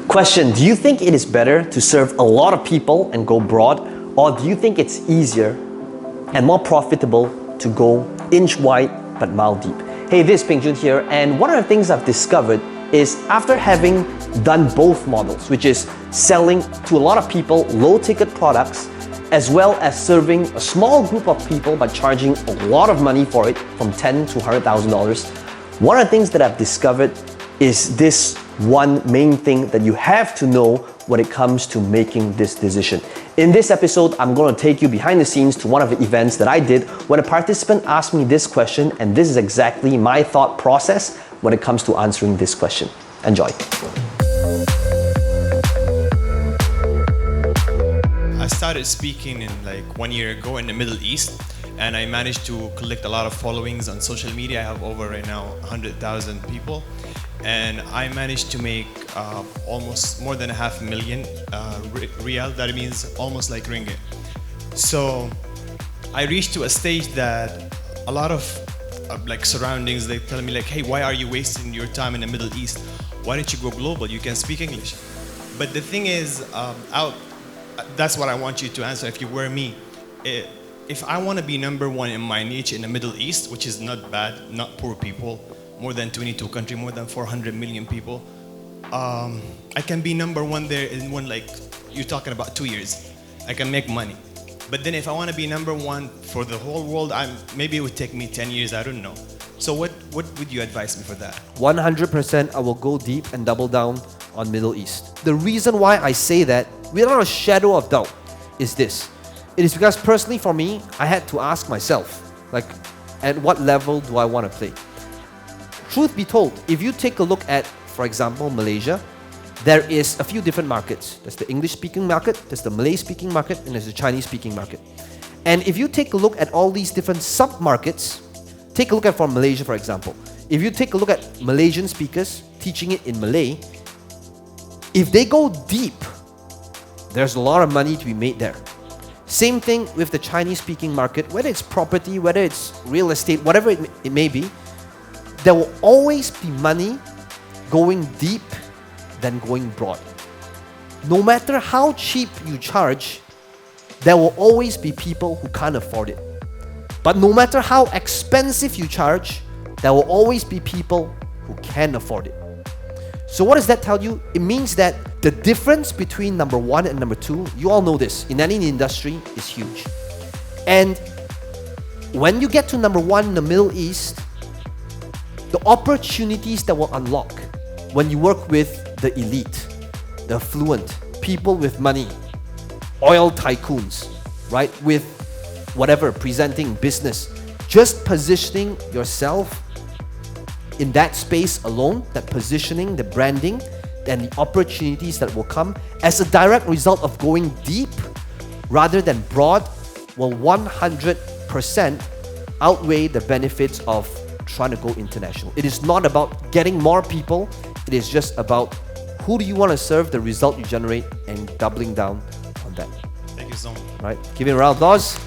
Question, do you think it is better to serve a lot of people and go broad, or do you think it's easier and more profitable to go inch wide but mile deep? Hey, this is Peng Joon here, and one of the things I've discovered is after having done both models, which is selling to a lot of people low ticket products, as well as serving a small group of people by charging a lot of money for it, from $10,000 to $100,000, one of the things that I've discovered is this one main thing that you have to know when it comes to making this decision. In this episode, I'm going to take you behind the scenes to one of the events that I did when a participant asked me this question, and this is exactly my thought process when it comes to answering this question. Enjoy. I started speaking in like 1 year ago in the Middle East, and I managed to collect a lot of followings on social media. I have over right now 100,000 people, and I managed to make almost more than $500,000 real. That means almost like ringgit. So I reached to a stage that a lot of like surroundings, they tell me like, hey, why are you wasting your time in the Middle East? Why don't you go global? You can speak English. But the thing is, that's what I want you to answer if you were me. If I want to be number one in my niche in the Middle East, which is not bad, not poor people, more than 22 countries, more than 400 million people, I can be number one there in you're talking about 2 years. I can make money. But then if I want to be number one for the whole world, maybe it would take me 10 years, I don't know. So what would you advise me for that? 100% I will go deep and double down on Middle East. The reason why I say that, without a shadow of doubt, is this. It is because personally for me, I had to ask myself, at what level do I want to play? Truth be told, if you take a look at, for example, Malaysia, there is a few different markets. There's the English-speaking market, there's the Malay-speaking market, and there's the Chinese-speaking market. And if you take a look at all these different sub-markets, take a look at for Malaysia, for example. If you take a look at Malaysian speakers teaching it in Malay, if they go deep, there's a lot of money to be made there. Same thing with the Chinese-speaking market, whether it's property, whether it's real estate, whatever it may be, there will always be money going deep than going broad. No matter how cheap you charge, there will always be people who can't afford it. But no matter how expensive you charge, there will always be people who can afford it. So what does that tell you? It means that the difference between number one and number two, you all know this, in any industry, is huge. And when you get to number one in the Middle East, the opportunities that will unlock when you work with the elite, the affluent, people with money, oil tycoons, right? With whatever, presenting business, just positioning yourself in that space alone, that positioning, the branding, and the opportunities that will come as a direct result of going deep rather than broad will 100% outweigh the benefits of trying to go international. It is not about getting more people, it is just about who do you want to serve, the result you generate, and doubling down on that. Thank you so much. Right? Give it a round of applause.